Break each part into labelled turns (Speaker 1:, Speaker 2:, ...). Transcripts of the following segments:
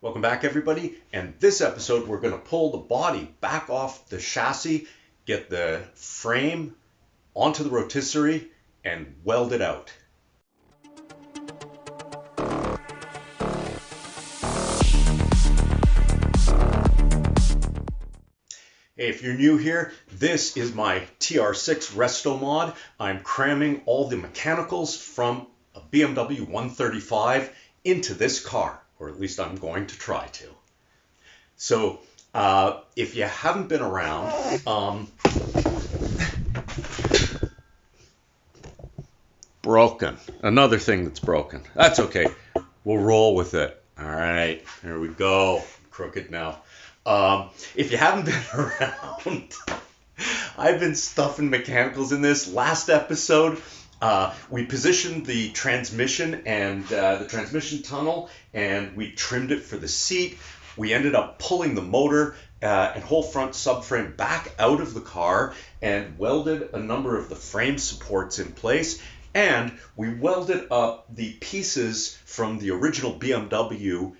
Speaker 1: Welcome back, everybody. And this episode, we're going to pull the body back off the chassis, get the frame onto the rotisserie, and weld it out. Hey, if you're new here, this is my TR6 Restomod. I'm cramming all the mechanicals from a BMW 135 into this car. Or at least I'm going to try to. So if you haven't been around, broken. Another thing that's broken. That's okay. We'll roll with it. All right, there we go. Crooked now. If you haven't been around, I've been stuffing mechanicals in this. Last episode, we positioned the transmission and the transmission tunnel, and we trimmed it for the seat. We ended up pulling the motor and whole front subframe back out of the car and welded a number of the frame supports in place. And we welded up the pieces from the original BMW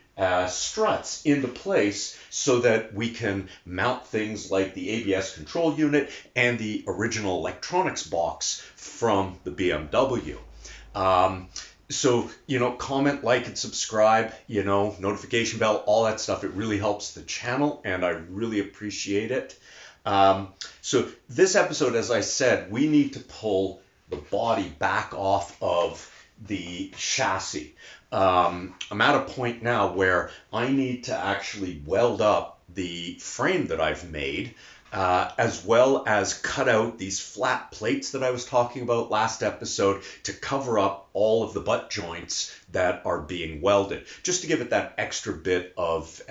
Speaker 1: struts into place so that we can mount things like the ABS control unit and the original electronics box from the BMW. So, comment, like, and subscribe, notification bell, all that stuff. It really helps the channel, and I really appreciate it. So this episode, as I said, we need to pull the body back off of the chassis. I'm at a point now where I need to actually weld up the frame that I've made, as well as cut out these flat plates that I was talking about last episode to cover up all of the butt joints that are being welded, just to give it that extra bit of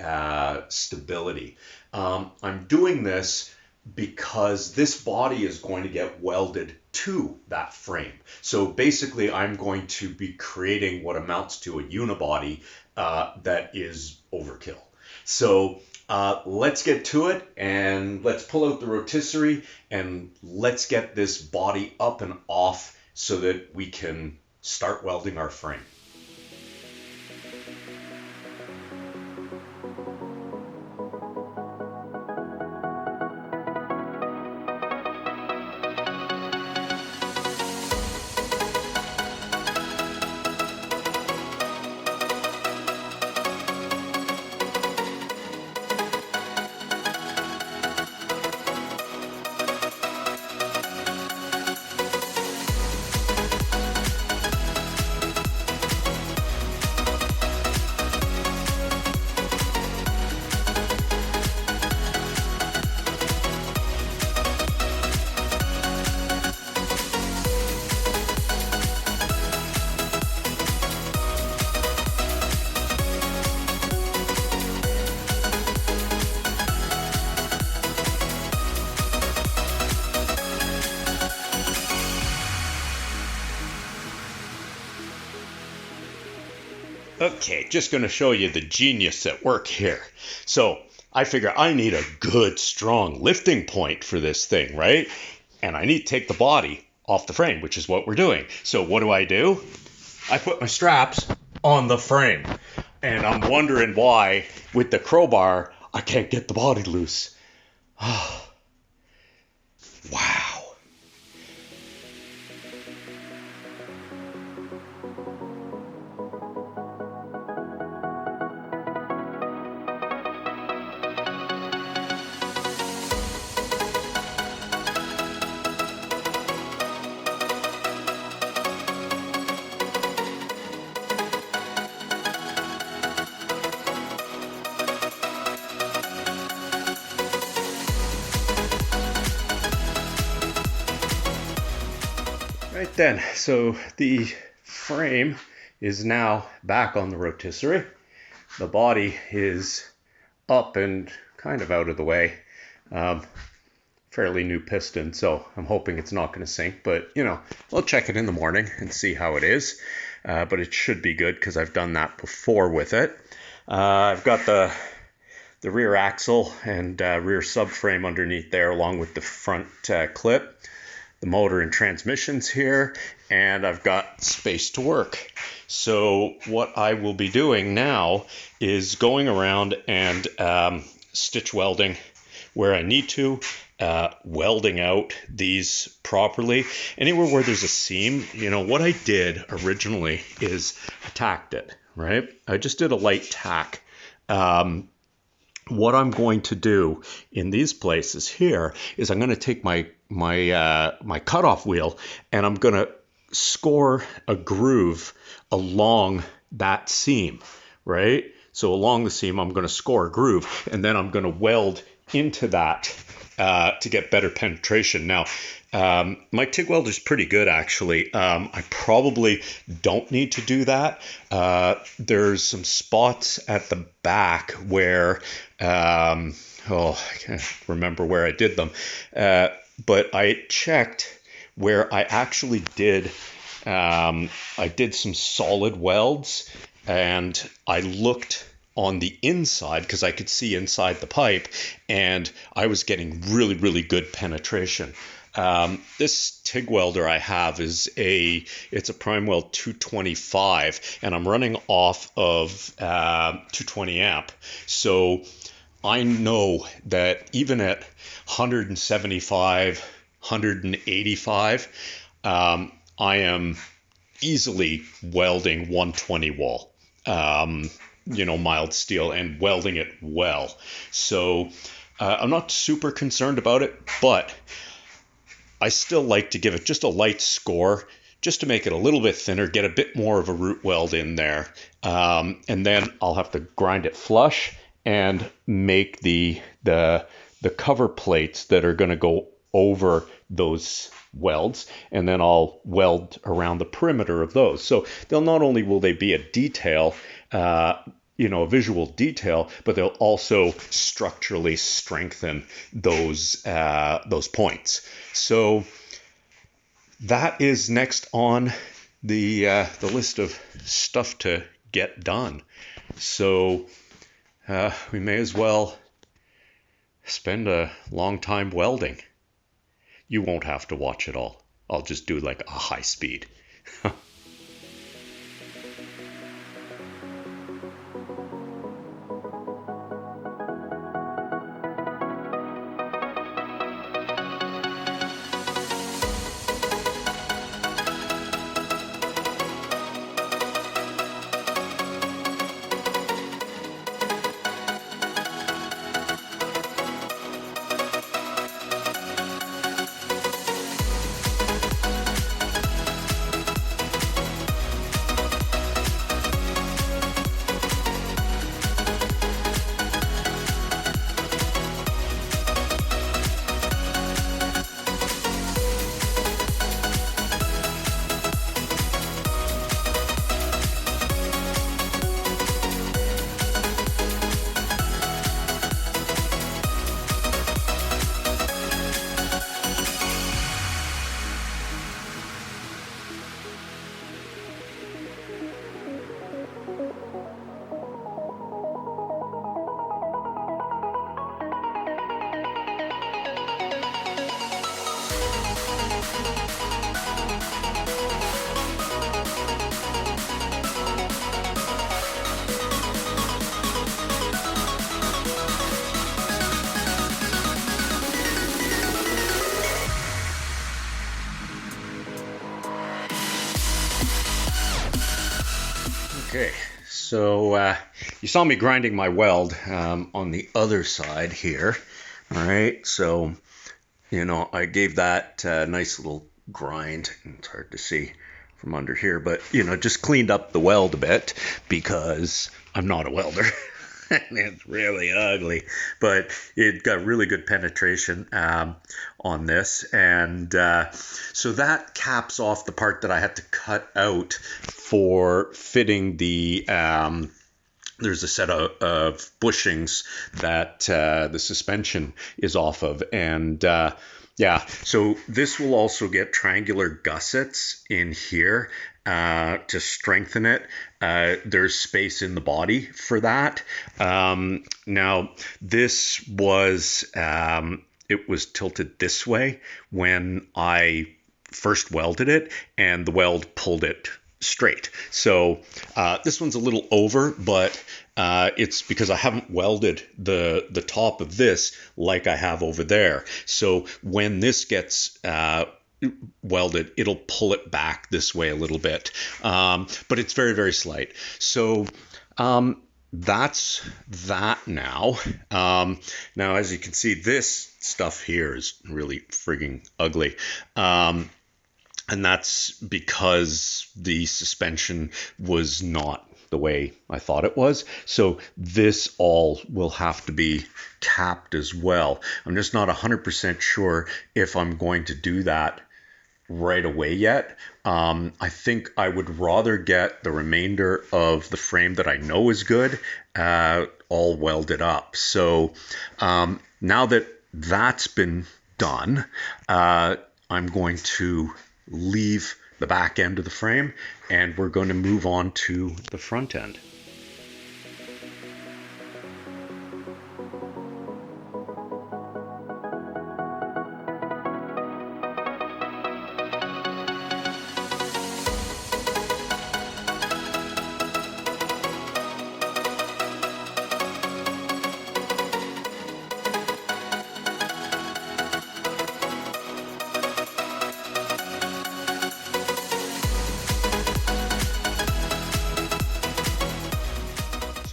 Speaker 1: stability. I'm doing this because this body is going to get welded to that frame. So basically, I'm going to be creating what amounts to a unibody that is overkill. So let's get to it, and let's pull out the rotisserie, and let's get this body up and off so that we can start welding our frame. Okay, just going to show you the genius at work here. So I figure I need a good, strong lifting point for this thing, right? And I need to take the body off the frame, which is what we're doing. So what do? I put my straps on the frame. And I'm wondering why, with the crowbar, I can't get the body loose. Oh, wow. Right then, so the frame is now back on the rotisserie. The body is up and kind of out of the way. Fairly new piston, so I'm hoping it's not going to sink, but we'll check it in the morning and see how it is. But it should be good because I've done that before with it. I've got the rear axle and rear subframe underneath there, along with the front clip. the motor and transmissions here, and I've got space to work. So what I will be doing now is going around and stitch welding where I need to, welding out these properly. Anywhere where there's a seam, what I did originally is I tacked it, right? I just did a light tack. What I'm going to do in these places here is I'm going to take my cutoff wheel and I'm going to score a groove along that seam, right? So along the seam, I'm going to score a groove, and then I'm going to weld into that to get better penetration. Now, my TIG welder is pretty good, actually. I probably don't need to do that. There's some spots at the back where, I can't remember where I did them, but I checked where I actually did, I did some solid welds, and I looked on the inside because I could see inside the pipe, and I was getting really, really good penetration. This TIG welder I have it's a Prime Weld 225, and I'm running off of 220 amp. So I know that even at 175, 185, I am easily welding 120 wall. Mild steel, and welding it well. So I'm not super concerned about it, but I still like to give it just a light score just to make it a little bit thinner, get a bit more of a root weld in there. And then I'll have to grind it flush and make the cover plates that are going to go over those welds, and then I'll weld around the perimeter of those. So they'll not only will they be a detail, a visual detail, but they'll also structurally strengthen those points. So that is next on the list of stuff to get done. So we may as well spend a long time welding. You won't have to watch it all. I'll just do like a high speed. Okay, so you saw me grinding my weld on the other side here. All right, so I gave that nice little grind. It's hard to see from under here, but just cleaned up the weld a bit because I'm not a welder. It's really ugly, but it got really good penetration on this, and so that caps off the part that I had to cut out for fitting the there's a set of bushings that the suspension is off of, and yeah, so this will also get triangular gussets in here to strengthen it. There's space in the body for that. Now, this was, it was tilted this way when I first welded it, and the weld pulled it straight. So this one's a little over, but it's because I haven't welded the top of this like I have over there. So when this gets welded, it'll pull it back this way a little bit, but it's very, very slight. So that's that now. Now, as you can see, this stuff here is really frigging ugly. And that's because the suspension was not the way I thought it was. So this all will have to be capped as well. I'm just not 100% sure if I'm going to do that right away yet. I think I would rather get the remainder of the frame that I know is good all welded up. So now that that's been done, I'm going to leave the back end of the frame, and we're going to move on to the front end.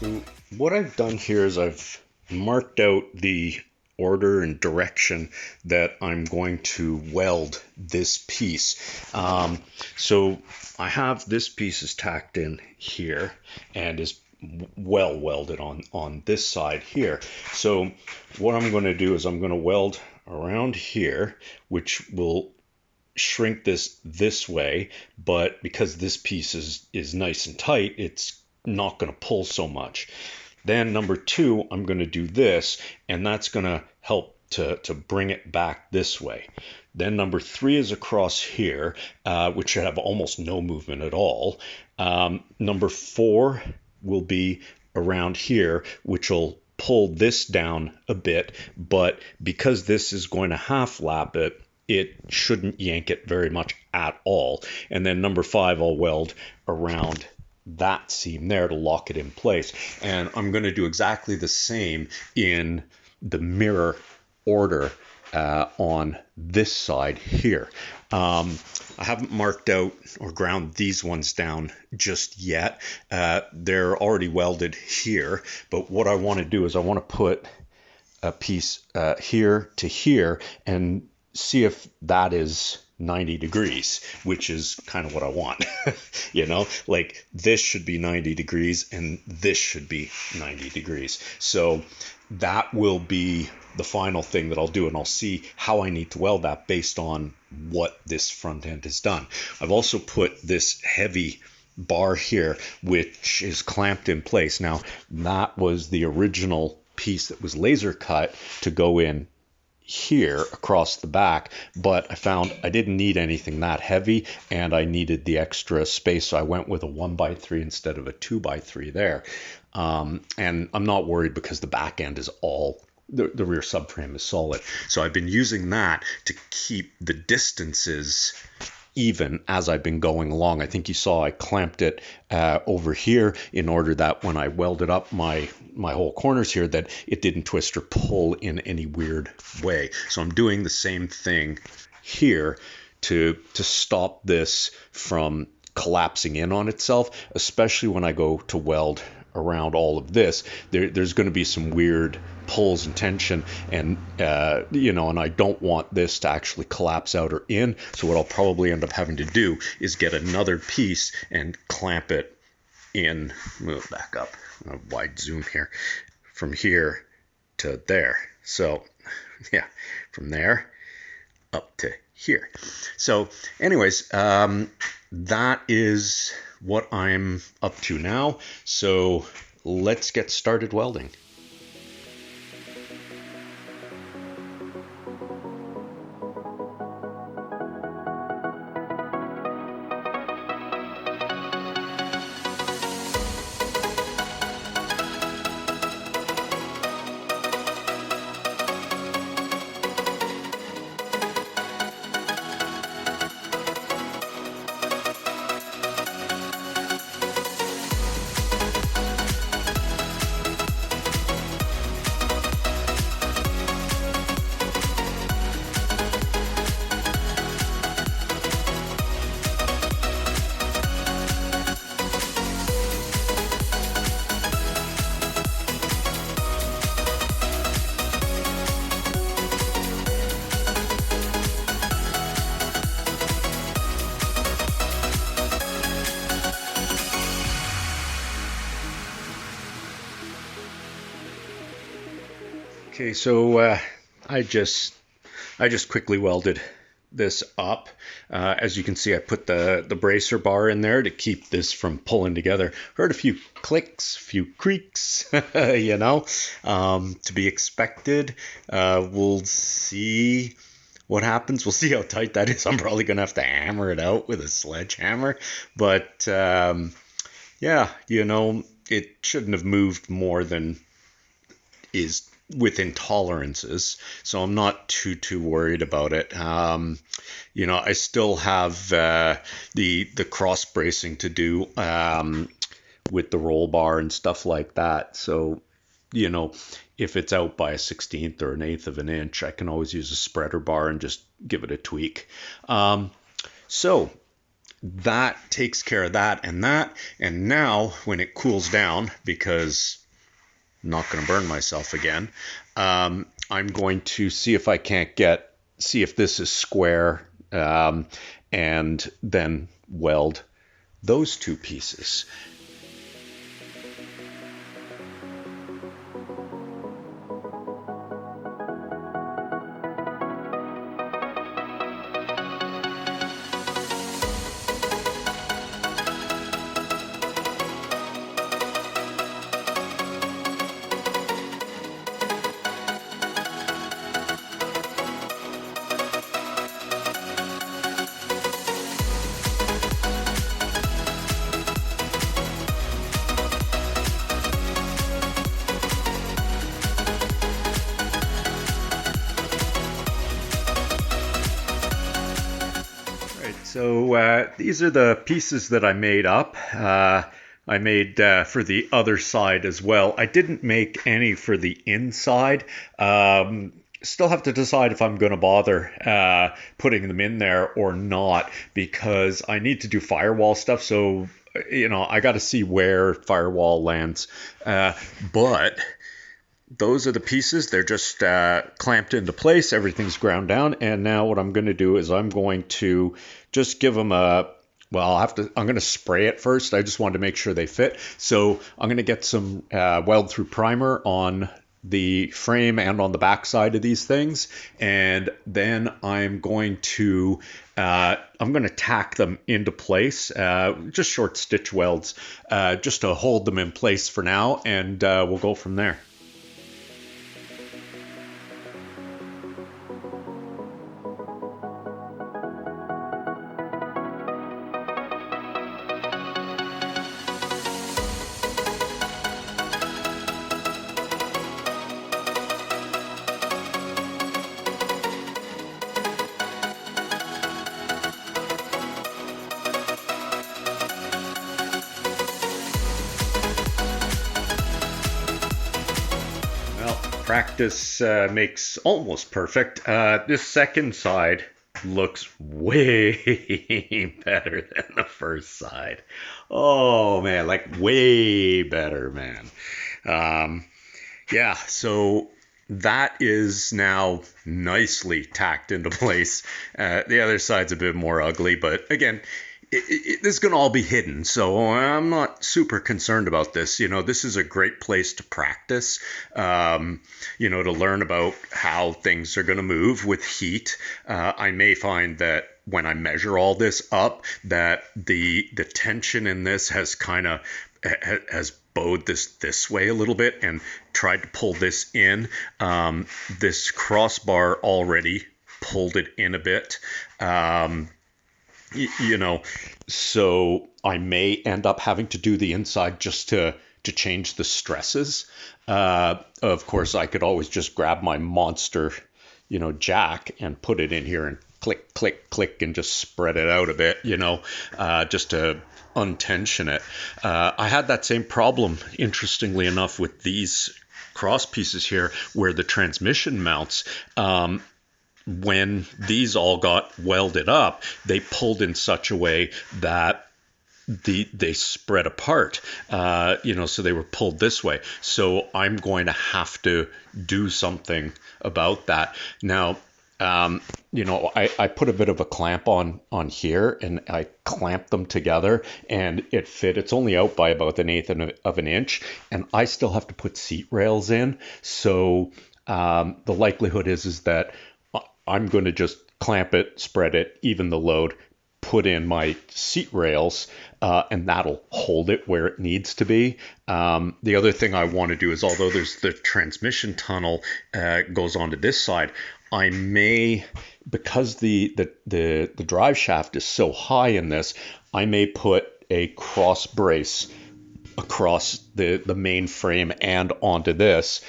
Speaker 1: So what I've done here is I've marked out the order and direction that I'm going to weld this piece. So I have this piece is tacked in here and is well welded on this side here. So what I'm going to do is I'm going to weld around here, which will shrink this way, but because this piece is nice and tight, it's not going to pull so much. Then number 2, I'm going to do this, and that's going to help to bring it back this way. Then number 3 is across here, which should have almost no movement at all. Number 4 will be around here, which will pull this down a bit, but because this is going to half lap it, it shouldn't yank it very much at all. And then number 5, I'll weld around that seam there to lock it in place. And I'm going to do exactly the same in the mirror order on this side here. I haven't marked out or ground these ones down just yet. They're already welded here, but what I want to do is I want to put a piece here to here and see if that is 90 degrees, which is kind of what I want. You know, like this should be 90 degrees and this should be 90 degrees. So that will be the final thing that I'll do, and I'll see how I need to weld that based on what this front end has done. I've also put this heavy bar here, which is clamped in place. Now, that was the original piece that was laser cut to go in here across the back, but I found I didn't need anything that heavy and I needed the extra space, so I went with a 1x3 instead of a 2x3 there. And I'm not worried because the back end is all the rear subframe is solid, so I've been using that to keep the distances even as I've been going along. I think you saw I clamped it over here in order that when I welded up my whole corners here, that it didn't twist or pull in any weird way. So I'm doing the same thing here to stop this from collapsing in on itself, especially when I go to weld around all of this. There's going to be some weird pulls and tension, and and I don't want this to actually collapse out or in. So what I'll probably end up having to do is get another piece and clamp it in. Move back up, a wide zoom here, from here to there. So yeah, from there up to here. So anyways, that is what I'm up to now. So let's get started welding. Okay, so I just quickly welded this up. As you can see, I put the bracer bar in there to keep this from pulling together. Heard a few clicks, few creaks, to be expected. We'll see what happens. We'll see how tight that is. I'm probably gonna have to hammer it out with a sledgehammer, but yeah, it shouldn't have moved more than is within tolerances, so I'm not too worried about it. I still have the cross bracing to do with the roll bar and stuff like that. So if it's out by a 16th or an eighth of an inch, I can always use a spreader bar and just give it a tweak. So that takes care of that. And now when it cools down, because I'm not going to burn myself again, I'm going to see if I can't see if this is square, and then weld those two pieces. So these are the pieces that I made up. I made for the other side as well. I didn't make any for the inside. Still have to decide if I'm going to bother putting them in there or not, because I need to do firewall stuff. So, I got to see where firewall lands. But those are the pieces. They're just clamped into place. Everything's ground down. And now what I'm going to do is I'm going to just give them I'm going to spray it first. I just wanted to make sure they fit. So I'm going to get some weld through primer on the frame and on the back side of these things. And then I'm going to tack them into place, just short stitch welds, just to hold them in place for now. And we'll go from there. Practice makes almost perfect. This second side looks way better than the first side. Oh man, like way better, man. So that is now nicely tacked into place. The other side's a bit more ugly, but again, this is going to all be hidden, so I'm not super concerned about this. This is a great place to practice, to learn about how things are going to move with heat. I may find that when I measure all this up, that the tension in this has has bowed this way a little bit and tried to pull this in. This crossbar already pulled it in a bit. So I may end up having to do the inside just to change the stresses. Of course, I could always just grab my monster, jack and put it in here and click, click, click, and just spread it out a bit, just to untension it. I had that same problem, interestingly enough, with these cross pieces here, where the transmission mounts, when these all got welded up, they pulled in such a way that they spread apart, so they were pulled this way. So I'm going to have to do something about that. Now, I put a bit of a clamp on here, and I clamped them together, and it fit. It's only out by about an eighth of an inch, and I still have to put seat rails in. So the likelihood is that I'm going to just clamp it, spread it, even the load, put in my seat rails, and that'll hold it where it needs to be. The other thing I want to do is, although there's the transmission tunnel goes onto this side, I may, because the drive shaft is so high in this, I may put a cross brace across the main frame and onto this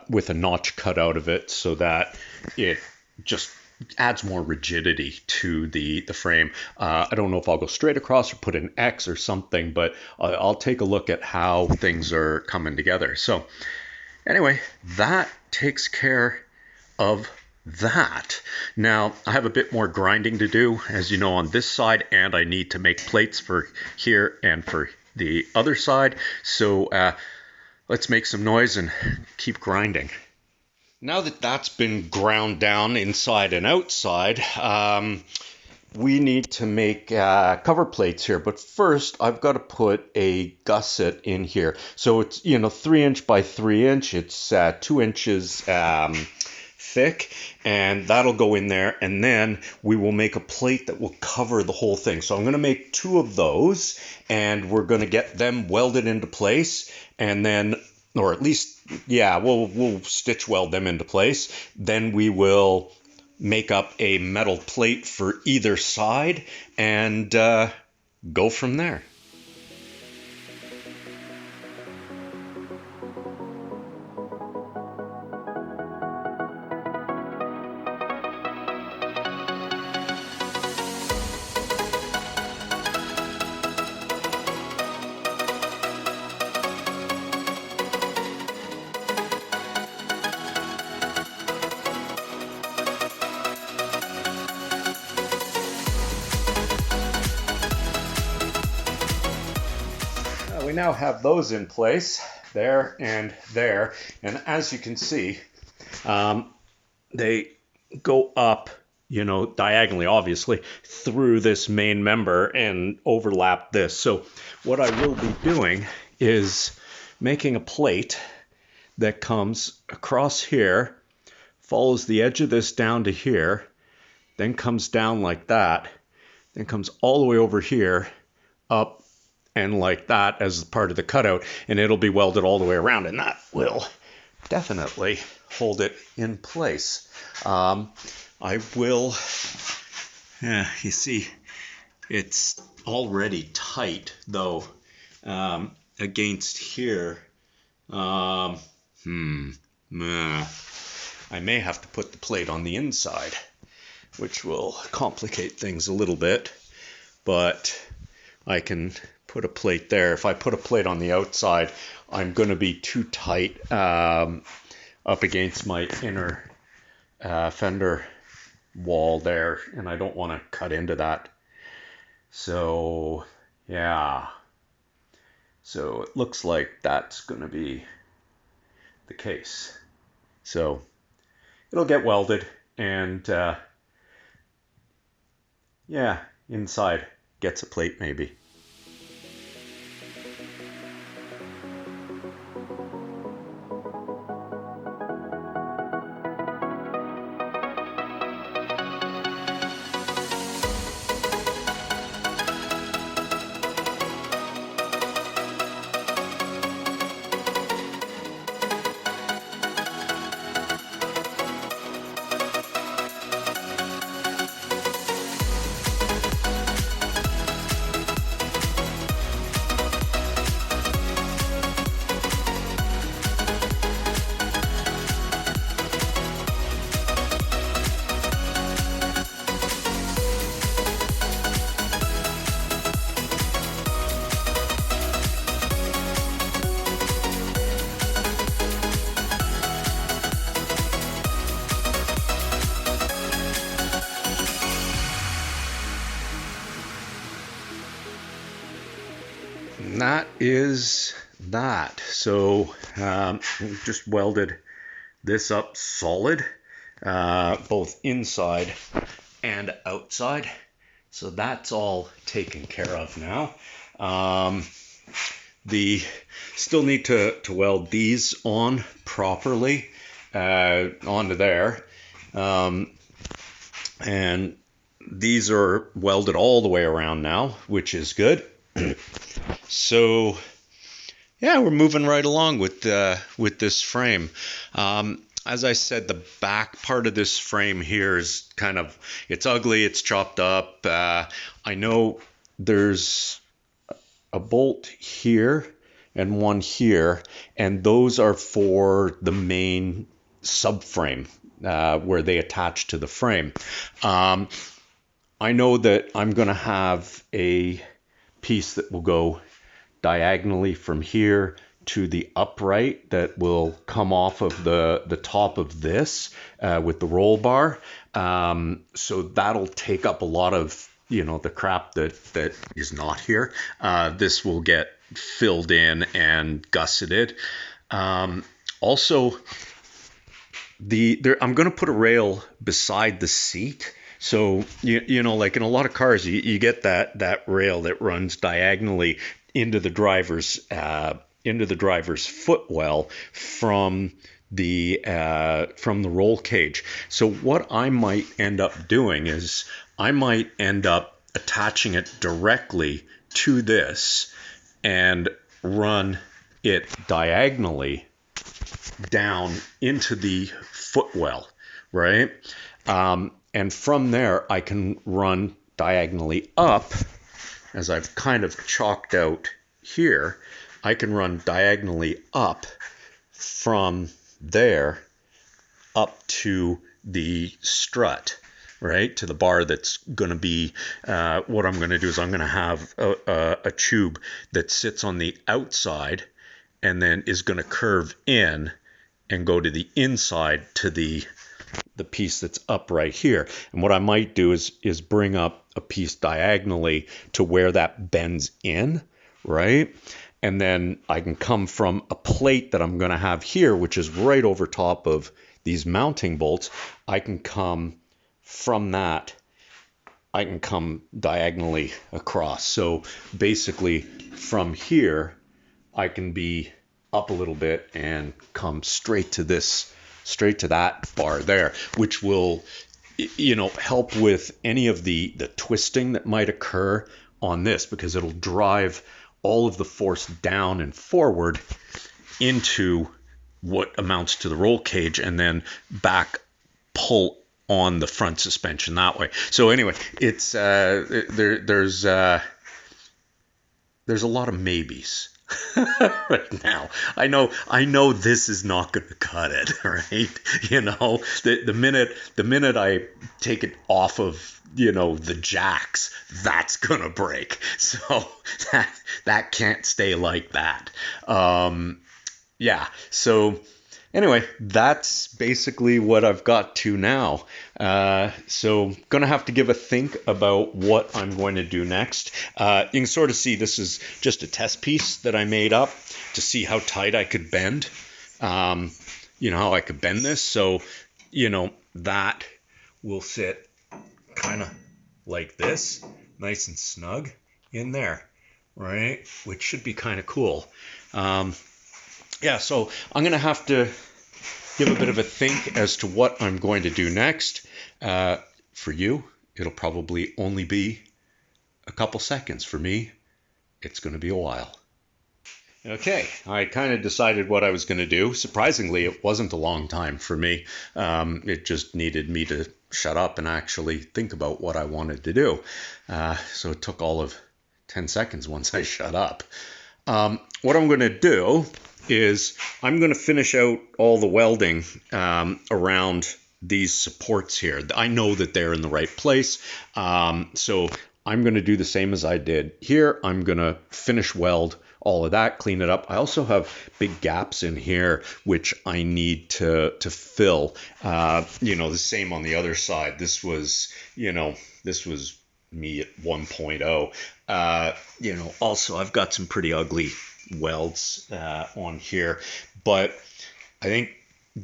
Speaker 1: with a notch cut out of it, so that it just adds more rigidity to the frame. I don't know if I'll go straight across or put an X or something, but I'll take a look at how things are coming together. So anyway, that takes care of that. Now I have a bit more grinding to do, as you know, on this side, and I need to make plates for here and for the other side. So let's make some noise and keep grinding. Now that that's been ground down inside and outside, we need to make cover plates here. But first, I've got to put a gusset in here. So it's 3" by 3". It's 2 inches thick, and that'll go in there. And then we will make a plate that will cover the whole thing. So I'm going to make 2 of those, and we're going to get them welded into place, and then, or at least, yeah, we'll stitch weld them into place. Then we will make up a metal plate for either side and go from there. We now have those in place, there and there, and as you can see, they go up, diagonally, obviously, through this main member and overlap this. So what I will be doing is making a plate that comes across here, follows the edge of this down to here, then comes down like that, then comes all the way over here, up, and like that as part of the cutout, and it'll be welded all the way around, and that will definitely hold it in place. I will, you see, it's already tight though, against here. I may have to put the plate on the inside, which will complicate things a little bit, but I can put a plate there. If I put a plate on the outside, I'm going to be too tight up against my inner fender wall there, and I don't want to cut into that. So yeah, so it looks like that's going to be the case. So it'll get welded, and yeah, inside gets a plate maybe. And that is that. So just welded this up solid, both inside and outside. So that's all taken care of now. Still need to weld these on properly. onto there. And these are welded all the way around now, which is good. So yeah, we're moving right along with this frame. As I said, the back part of this frame here is kind of, it's ugly, it's chopped up. I know there's a bolt here and one here, and those are for the main subframe where they attach to the frame. I know that I'm going to have a piece that will go diagonally from here to the upright that will come off of the top of this with the roll bar. So that'll take up a lot of, the crap that is not here. This will get filled in and gusseted. Also, I'm going to put a rail beside the seat. So, like in a lot of cars, you get that rail that runs diagonally into the driver's footwell from the roll cage. So what I might end up doing is I might end up attaching it directly to this and run it diagonally down into the footwell, right? And from there, I can run diagonally up, as I've kind of chalked out here. I can run diagonally up from there up to the strut, right? To the bar that's going to be, what I'm going to do is I'm going to have a tube that sits on the outside and then is going to curve in and go to the inside to the piece that's up right here. And what I might do is bring up a piece diagonally to where that bends in, right? And then I can come from a plate that I'm going to have here, which is right over top of these mounting bolts. I can come from that, I can come diagonally across. So basically from here, I can be up a little bit and come straight to that bar there, which will, help with any of the twisting that might occur on this, because it'll drive all of the force down and forward into what amounts to the roll cage, and then back pull on the front suspension that way. So anyway, it's there's a lot of maybes right now. I know this is not going to cut it, right? The minute I take it off of the jacks, that's gonna break. So that can't stay like that. Yeah. So anyway, that's basically what I've got to now. So gonna have to give a think about what I'm going to do next. You can sort of see this is just a test piece that I made up to see how tight I could bend. How I could bend this. So, that will sit kind of like this, nice and snug in there, right? Which should be kind of cool. Yeah, so I'm going to have to give a bit of a think as to what I'm going to do next. For you, it'll probably only be a couple seconds. For me, it's going to be a while. Okay, I kind of decided what I was going to do. Surprisingly, it wasn't a long time for me. It just needed me to shut up and actually think about what I wanted to do. So it took all of 10 seconds once I shut up. What I'm going to do is I'm going to finish out all the welding around these supports here. I know that they're in the right place. So I'm going to do the same as I did here. I'm going to finish weld all of that, clean it up. I also have big gaps in here which I need to fill. The same on the other side. This was me at 1.0. Also I've got some pretty ugly welds on here, but I think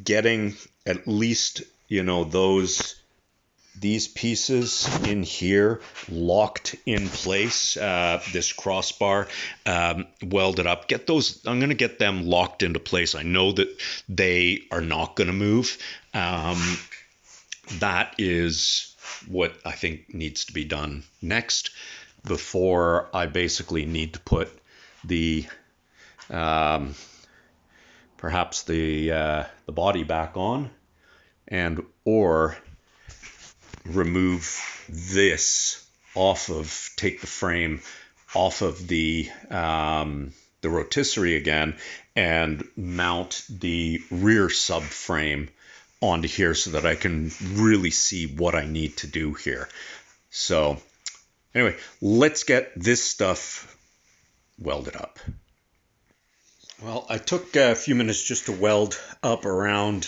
Speaker 1: getting at least those
Speaker 2: these pieces in here locked in place, this crossbar, welded up. Get those, I'm going to get them locked into place. I know that they are not going to move. That is what I think needs to be done next before I basically need to put the perhaps the body back on, and or remove this off of, take the frame off of the rotisserie again and mount the rear subframe onto here so that I can really see what I need to do here. So anyway, let's get this stuff welded up. Well, I took a few minutes just to weld up around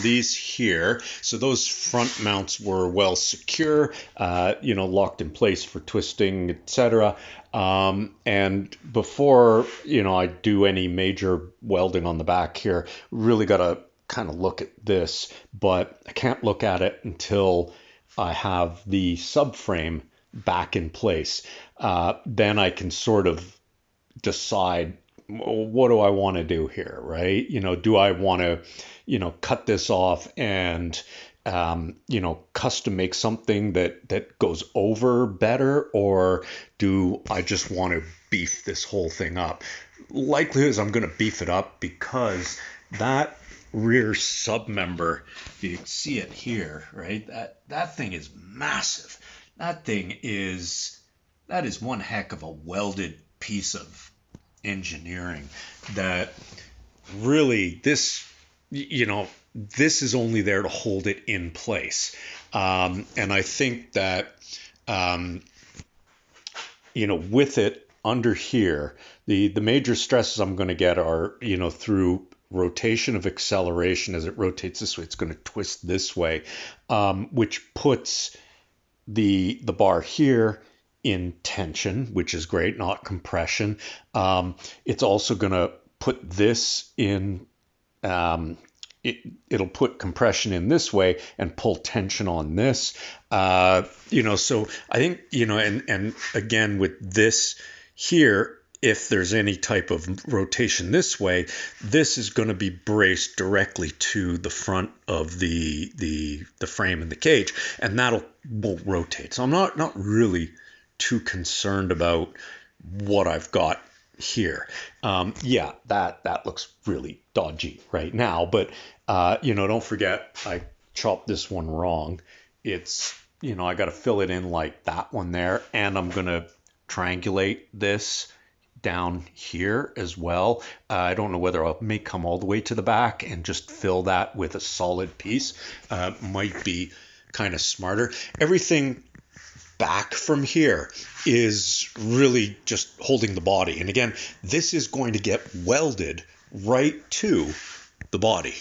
Speaker 2: these here. So those front mounts were well secure, locked in place for twisting, etc. And before, I do any major welding on the back here, really got to kind of look at this, but I can't look at it until I have the subframe back in place. Then I can sort of decide, what do I want to do here, right? Do I want to, cut this off and, custom make something that goes over better, or do I just want to beef this whole thing up? Likelihood is I'm going to beef it up, because that rear sub member, you can see it here, right? That thing is massive. That is one heck of a welded piece of engineering that really this is only there to hold it in place. And I think that, with it under here, the major stresses I'm going to get are, through rotation of acceleration. As it rotates this way, it's going to twist this way, which puts the bar here in tension, which is great, not compression. It's also going to put this in, it'll put compression in this way and pull tension on this. So I think, and again with this here, if there's any type of rotation this way, this is going to be braced directly to the front of the frame and the cage, and will rotate. So I'm not really too concerned about what I've got here. That looks really dodgy right now, but don't forget, I chopped this one wrong. It's, I got to fill it in like that one there, and I'm going to triangulate this down here as well. I don't know whether I may come all the way to the back and just fill that with a solid piece. Might be kind of smarter. Everything back from here is really just holding the body. And again, this is going to get welded right to the body,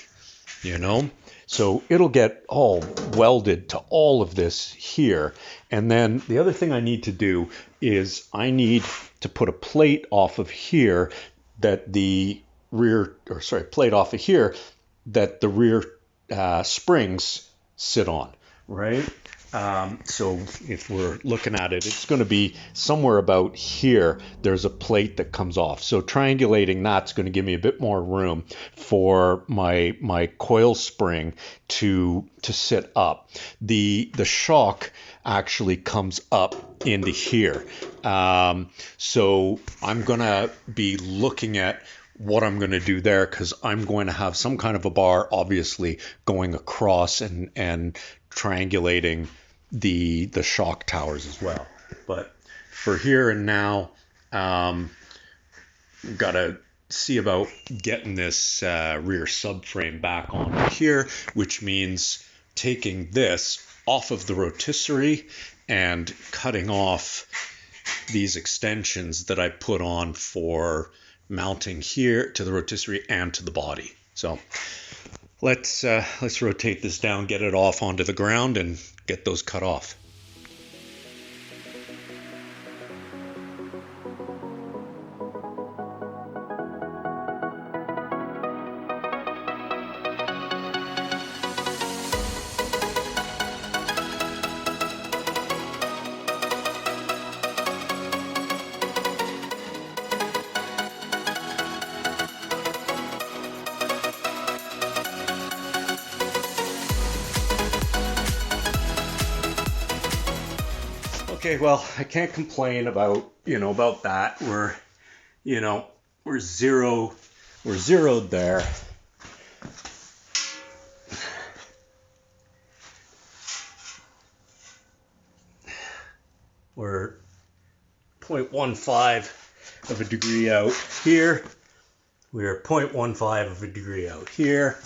Speaker 2: So it'll get all welded to all of this here. And then the other thing I need to do is I need to put a plate off of here that the rear springs sit on, right? So if we're looking at it, it's going to be somewhere about here. There's a plate that comes off. So triangulating that's going to give me a bit more room for my coil spring to sit up. The shock actually comes up into here. So I'm going to be looking at what I'm going to do there, because I'm going to have some kind of a bar obviously going across and triangulating the shock towers as well. But for here and now, got to see about getting this rear subframe back on here, which means taking this off of the rotisserie and cutting off these extensions that I put on for mounting here to the rotisserie and to the body. So let's rotate this down, get it off onto the ground, and get those cut off. Okay, well, I can't complain about, about that. We're zeroed there. We're 0.15 of a degree out here. We're 0.15 of a degree out here.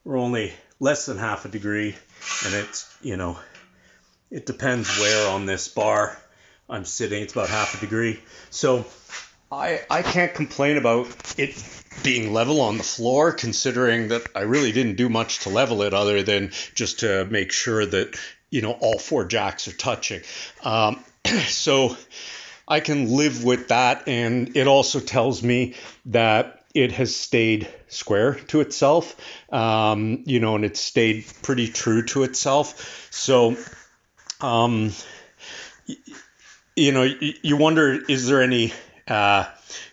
Speaker 2: We're only less than half a degree, and it's, it depends where on this bar I'm sitting. It's about half a degree. So I can't complain about it being level on the floor, considering that I really didn't do much to level it other than just to make sure that, all four jacks are touching. So I can live with that. And it also tells me that it has stayed square to itself, and it's stayed pretty true to itself. So, you wonder, is there any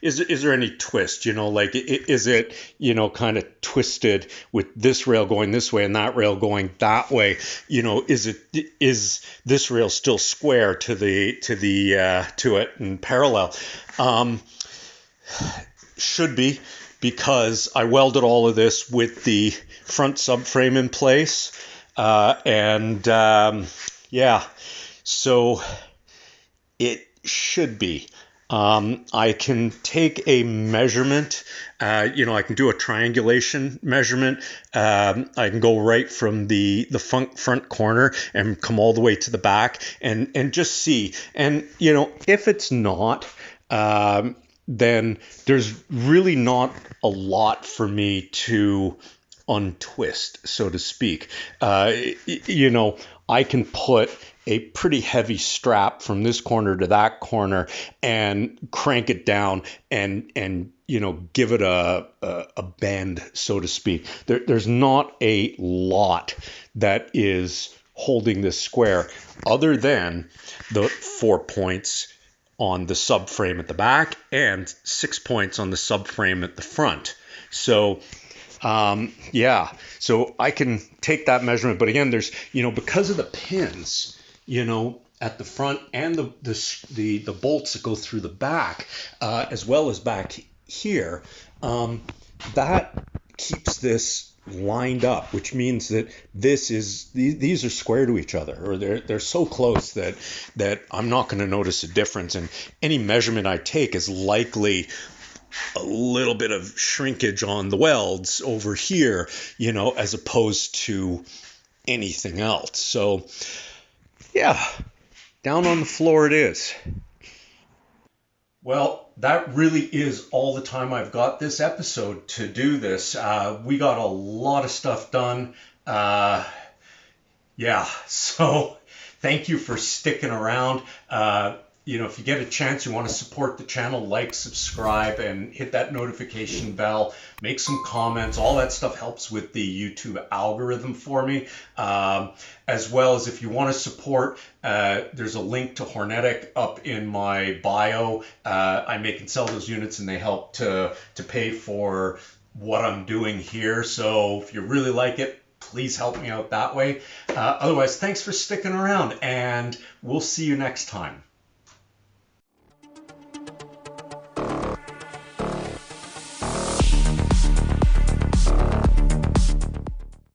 Speaker 2: is there any twist, like is it, kind of twisted with this rail going this way and that rail going that way? Is this rail still square to it and parallel? Should be, because I welded all of this with the front subframe in place, yeah, so it should be. I can take a measurement, I can do a triangulation measurement. I can go right from the front corner and come all the way to the back and just see. And, if it's not, then there's really not a lot for me to untwist, so to speak. I can put a pretty heavy strap from this corner to that corner and crank it down and give it a bend, so to speak. There's not a lot that is holding this square other than the 4 points on the subframe at the back and 6 points on the subframe at the front. So so I can take that measurement, but again, there's, because of the pins, at the front and the bolts that go through the back, as well as back here, that keeps this lined up, which means that these are square to each other, or they're so close that I'm not going to notice a difference, and any measurement I take is likely a little bit of shrinkage on the welds over here, as opposed to anything else. So yeah, down on the floor it is. Well, that really is all the time I've got this episode to do this. We got a lot of stuff done. So thank you for sticking around. If you get a chance, you want to support the channel, like, subscribe, and hit that notification bell. Make some comments. All that stuff helps with the YouTube algorithm for me. As well as, if you want to support, there's a link to Hornetic up in my bio. I make and sell those units, and they help to pay for what I'm doing here. So if you really like it, please help me out that way. Otherwise, thanks for sticking around, and we'll see you next time.